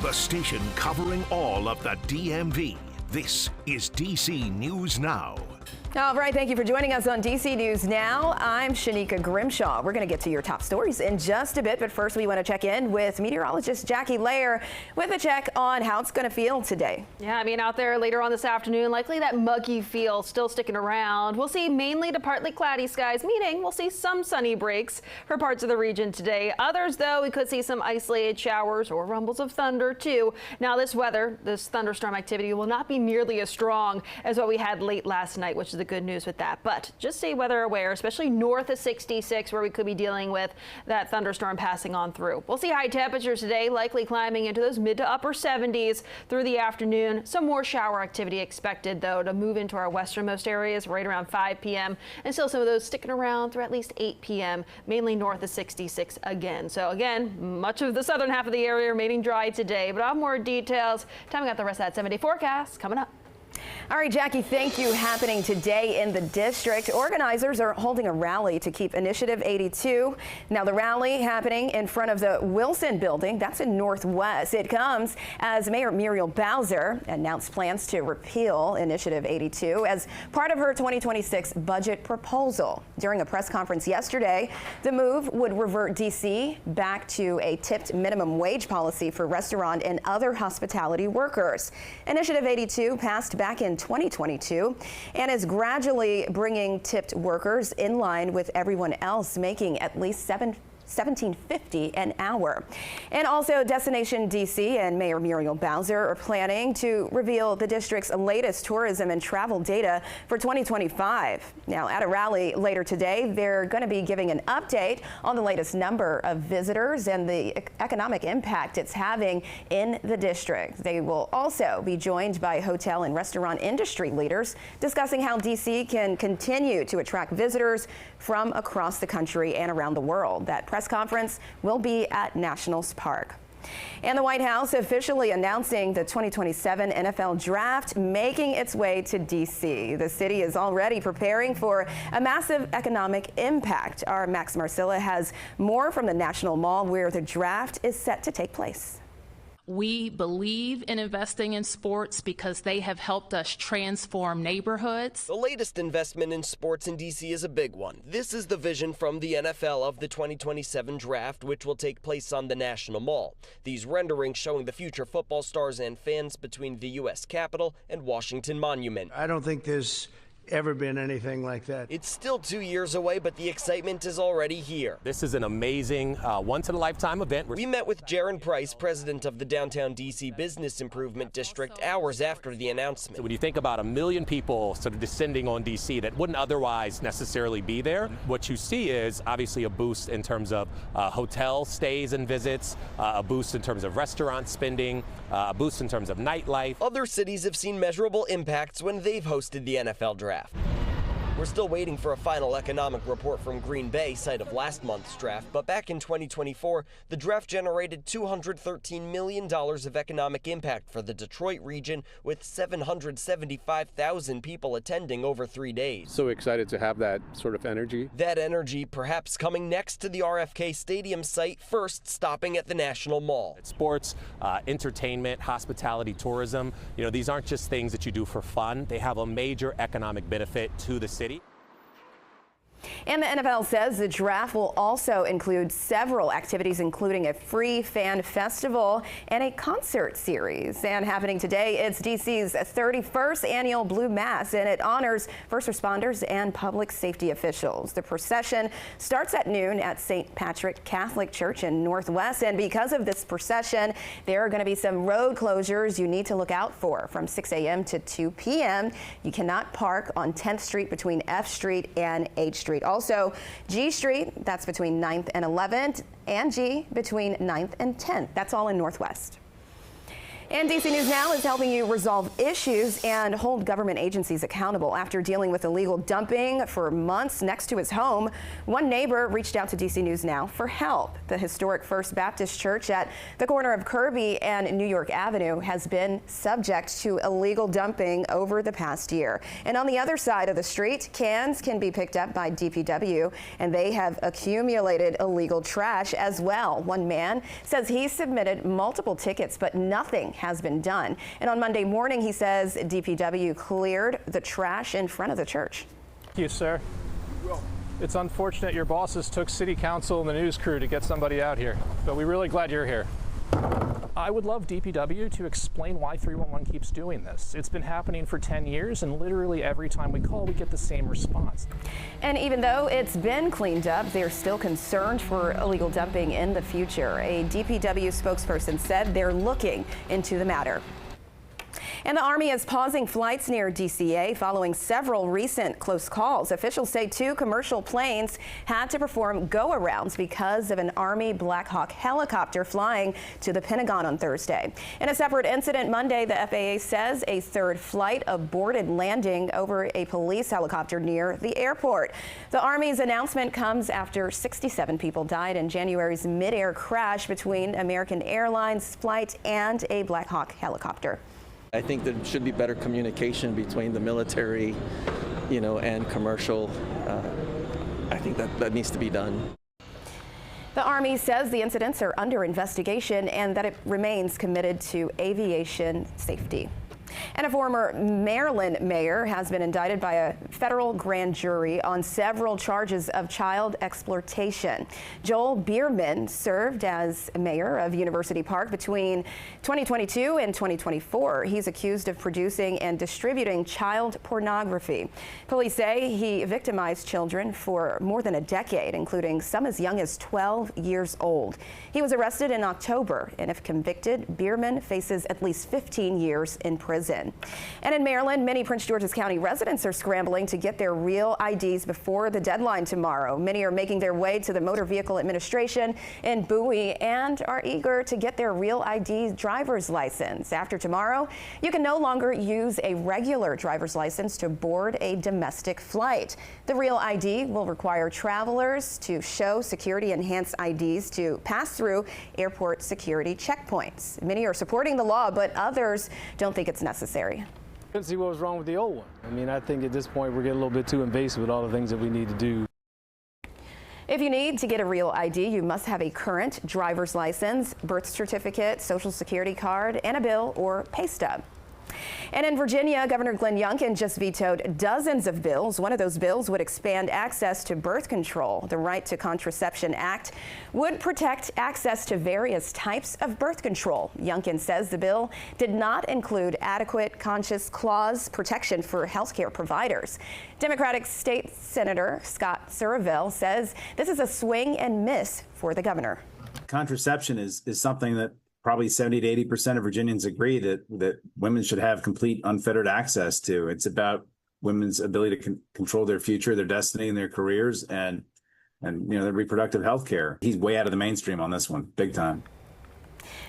the station covering all of the DMV. This is DC News Now. All right, thank you for joining us on DC News Now. I'm Shanika Grimshaw. We're going to get to your top stories in just a bit, but first we want to check in with meteorologist Jackie Lair with a check on how it's going to feel today. Yeah, out there later on this afternoon, likely that muggy feel still sticking around. We'll see mainly to partly cloudy skies, meaning we'll see some sunny breaks for parts of the region today. Others, though, we could see some isolated showers or rumbles of thunder, too. Now, this thunderstorm activity will not be nearly as strong as what we had late last night, which is the good news with that. But just stay weather aware, especially north of 66, where we could be dealing with that thunderstorm passing on through. We'll see high temperatures today, likely climbing into those mid to upper 70s through the afternoon. Some more shower activity expected, though, to move into our westernmost areas right around 5 p.m. and still some of those sticking around through at least 8 p.m., mainly north of 66 again. So again, much of the southern half of the area remaining dry today, but I'll have more details. Time we got the rest of that 7-day forecast coming up. All right, Jackie, thank you. Happening today in the district, organizers are holding a rally to keep Initiative 82. Now, the rally happening in front of the Wilson building, that's in Northwest. It comes as Mayor Muriel Bowser announced plans to repeal Initiative 82 as part of her 2026 budget proposal. During a press conference yesterday, the move would revert D.C. back to a tipped minimum wage policy for restaurant and other hospitality workers. Initiative 82 passed back in 2022 and is gradually bringing tipped workers in line with everyone else making at least $17.50 an hour. And also, Destination DC and Mayor Muriel Bowser are planning to reveal the district's latest tourism and travel data for 2025. Now, at a rally later today, they're going to be giving an update on the latest number of visitors and the economic impact it's having in the district. They will also be joined by hotel and restaurant industry leaders discussing how DC can continue to attract visitors from across the country and around the world. That press conference will be at Nationals Park. And the White House officially announcing the 2027 NFL Draft making its way to D.C. The city is already preparing for a massive economic impact. Our Max Marcilla has more from the National Mall where the draft is set to take place. We believe in investing in sports because they have helped us transform neighborhoods. The latest investment in sports in D.C. is a big one. This is the vision from the NFL of the 2027 draft, which will take place on the National Mall. These renderings showing the future football stars and fans between the U.S. Capitol and Washington Monument. I don't think there's ever been anything like that. It's still 2 years away, but the excitement is already here. This is an amazing once-in-a-lifetime event. We met with Jaron Price, president of the Downtown DC Business Improvement District, hours after the announcement. So when you think about 1 million people sort of descending on DC that wouldn't otherwise necessarily be there, what you see is obviously a boost in terms of hotel stays and visits, a boost in terms of restaurant spending, a boost in terms of nightlife. Other cities have seen measurable impacts when they've hosted the NFL draft. We're still waiting for a final economic report from Green Bay, site of last month's draft, but back in 2024, the draft generated $213 million of economic impact for the Detroit region, with 775,000 people attending over 3 days. So excited to have that sort of energy. That energy perhaps coming next to the RFK Stadium site, first stopping at the National Mall. Sports, entertainment, hospitality, tourism, these aren't just things that you do for fun. They have a major economic benefit to the city. And the NFL says the draft will also include several activities, including a free fan festival and a concert series. And happening today, it's DC's 31st annual Blue Mass, and it honors first responders and public safety officials. The procession starts at noon at St. Patrick Catholic Church in Northwest. And because of this procession, there are going to be some road closures you need to look out for from 6 a.m. to 2 p.m. You cannot park on 10th Street between F Street and H Street. Also, G Street, that's between 9th and 11th, and G between 9th and 10th. That's all in Northwest. And DC News Now is helping you resolve issues and hold government agencies accountable. After dealing with illegal dumping for months next to his home, one neighbor reached out to DC News Now for help. The historic First Baptist Church at the corner of Kirby and New York Avenue has been subject to illegal dumping over the past year. And on the other side of the street, cans can be picked up by DPW, and they have accumulated illegal trash as well. One man says he submitted multiple tickets, but nothing has been done. And on Monday morning, he says DPW cleared the trash in front of the church. Thank you, sir. It's unfortunate your bosses took city council and the news crew to get somebody out here, but we're really glad you're here. I would love DPW to explain why 311 keeps doing this. It's been happening for 10 years, and literally every time we call, we get the same response. And even though it's been cleaned up, they're still concerned for illegal dumping in the future. A DPW spokesperson said they're looking into the matter. And the Army is pausing flights near DCA following several recent close calls. Officials say 2 commercial planes had to perform go-arounds because of an Army Black Hawk helicopter flying to the Pentagon on Thursday. In a separate incident Monday, the FAA says a 3rd flight aborted landing over a police helicopter near the airport. The Army's announcement comes after 67 people died in January's mid-air crash between American Airlines flight and a Black Hawk helicopter. I think there should be better communication between the military, and commercial. I think that needs to be done. The Army says the incidents are under investigation and that it remains committed to aviation safety. And a former Maryland mayor has been indicted by a federal grand jury on several charges of child exploitation. Joel Bierman served as mayor of University Park between 2022 and 2024. He's accused of producing and distributing child pornography. Police say he victimized children for more than a decade, including some as young as 12 years old. He was arrested in October, and if convicted, Bierman faces at least 15 years in prison. And in Maryland, many Prince George's County residents are scrambling to get their real IDs before the deadline tomorrow. Many are making their way to the Motor Vehicle Administration in Bowie and are eager to get their real ID driver's license. After tomorrow, you can no longer use a regular driver's license to board a domestic flight. The real ID will require travelers to show security-enhanced IDs to pass through airport security checkpoints. Many are supporting the law, but others don't think it's necessary. Couldn't see what was wrong with the old one. I mean, I think at this point we're getting a little bit too invasive with all the things that we need to do. If you need to get a real ID, you must have a current driver's license, birth certificate, social security card, and a bill or pay stub. And in Virginia, Governor Glenn Youngkin just vetoed dozens of bills. One of those bills would expand access to birth control. The Right to Contraception Act would protect access to various types of birth control. Youngkin says the bill did not include adequate conscious clause protection for health care providers. Democratic State Senator Scott Surville says this is a swing and miss for the governor. Contraception is something that probably 70 to 80% of Virginians agree that women should have complete unfettered access to. It's about women's ability to control their future, their destiny, and their careers, and their reproductive health care. He's way out of the mainstream on this one, big time.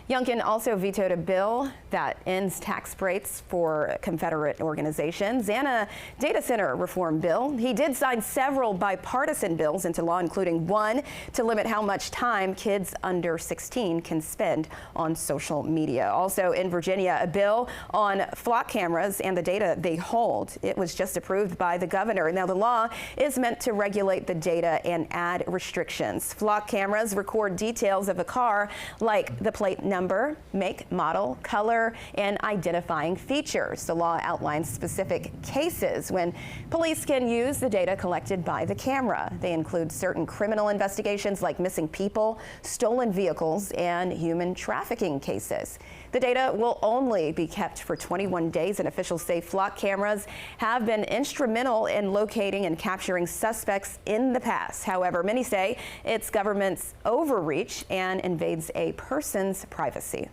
Youngkin also vetoed a bill that ends tax breaks for Confederate organizations and a data center reform bill. He did sign several bipartisan bills into law, including one to limit how much time kids under 16 can spend on social media. Also in Virginia, a bill on flock cameras and the data they hold. It was just approved by the governor. Now, the law is meant to regulate the data and add restrictions. Flock cameras record details of a car like the plate number, make, model, color, and identifying features. The law outlines specific cases when police can use the data collected by the camera. They include certain criminal investigations like missing people, stolen vehicles, and human trafficking cases. The data will only be kept for 21 days, and officials say flock cameras have been instrumental in locating and capturing suspects in the past. However, many say it's government's overreach and invades a person's privacy.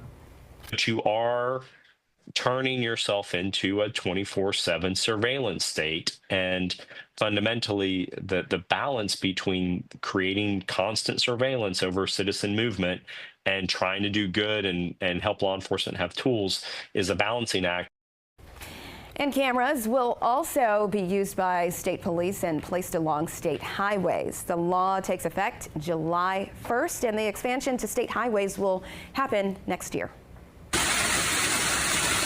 But you are turning yourself into a 24/7 surveillance state, and fundamentally the balance between creating constant surveillance over citizen movement and trying to do good and help law enforcement have tools is a balancing act. And cameras will also be used by state police and placed along state highways. The law takes effect July 1st, and the expansion to state highways will happen next year.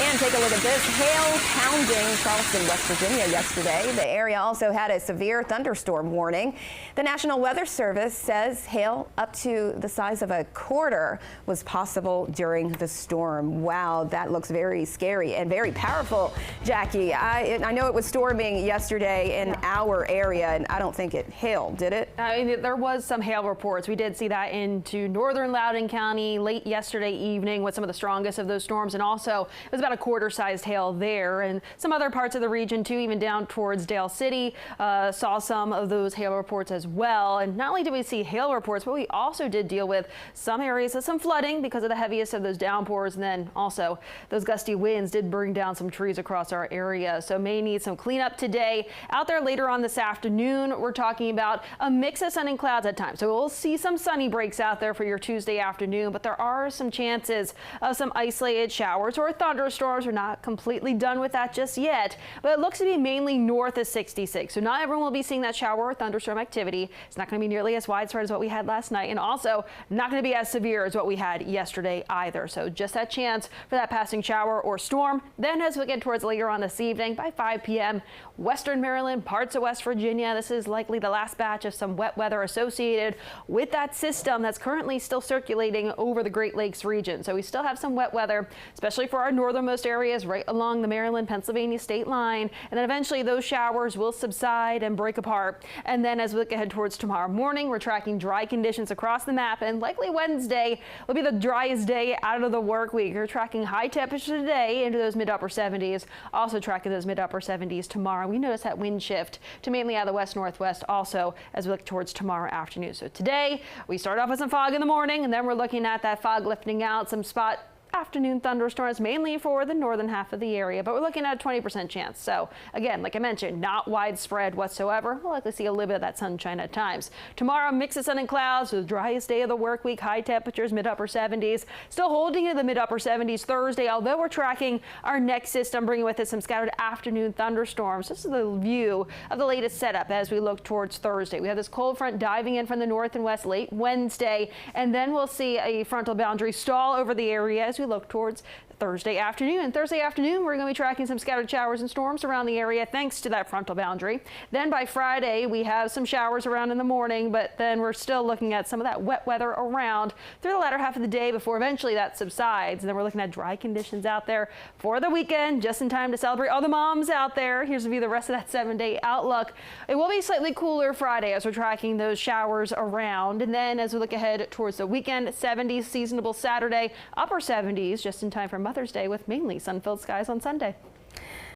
And take a look at this. Hail pounding Charleston, West Virginia yesterday. The area also had a severe thunderstorm warning. The National Weather Service says hail up to the size of a quarter was possible during the storm. Wow, that looks very scary and very powerful, Jackie. I know it was storming yesterday in our area, and I don't think it hailed, did it? I mean, there was some hail reports. We did see that into northern Loudoun County late yesterday evening with some of the strongest of those storms, and also it was about a quarter-sized hail there, and some other parts of the region too, even down towards Dale City, saw some of those hail reports as well. And not only did we see hail reports, but we also did deal with some areas of some flooding because of the heaviest of those downpours, and then also those gusty winds did bring down some trees across our area. So may need some cleanup today. Out there later on this afternoon, we're talking about a mix of sun and clouds at times. So we'll see some sunny breaks out there for your Tuesday afternoon, but there are some chances of some isolated showers or thunderstorms. We're not completely done with that just yet, but it looks to be mainly north of 66. So not everyone will be seeing that shower or thunderstorm activity. It's not going to be nearly as widespread as what we had last night, and also not going to be as severe as what we had yesterday either. So just that chance for that passing shower or storm. Then as we get towards later on this evening by 5 p.m., western Maryland, parts of West Virginia, this is likely the last batch of some wet weather associated with that system that's currently still circulating over the Great Lakes region. So we still have some wet weather, especially for our northernmost areas right along the Maryland-Pennsylvania state line. And then eventually those showers will subside and break apart. And then as we look ahead towards tomorrow morning, we're tracking dry conditions across the map, and likely Wednesday will be the driest day out of the work week. We're tracking high temperatures today into those mid-upper 70s, also tracking those mid-upper 70s tomorrow. We notice that wind shift to mainly out of the west-northwest also as we look towards tomorrow afternoon. So today we start off with some fog in the morning, and then we're looking at that fog lifting out, some spot afternoon thunderstorms mainly for the northern half of the area, but we're looking at a 20% chance. So again, like I mentioned, not widespread whatsoever. We'll likely see a little bit of that sunshine at times. Tomorrow, mix of sun and clouds with the driest day of the work week, high temperatures, mid-upper 70s, still holding in the mid-upper 70s Thursday, although we're tracking our next system bringing with it some scattered afternoon thunderstorms. This is the view of the latest setup as we look towards Thursday. We have this cold front diving in from the north and west late Wednesday, and then we'll see a frontal boundary stall over the area as we look towards Thursday afternoon. And Thursday afternoon, we're going to be tracking some scattered showers and storms around the area thanks to that frontal boundary. Then by Friday, we have some showers around in the morning, but then we're still looking at some of that wet weather around through the latter half of the day before eventually that subsides. And then we're looking at dry conditions out there for the weekend, just in time to celebrate all the moms out there. Here's a view of the rest of that 7-day outlook. It will be slightly cooler Friday as we're tracking those showers around. And then as we look ahead towards the weekend, 70s seasonable Saturday, upper 70s just in time for Mother's Day with mainly sun-filled skies on Sunday.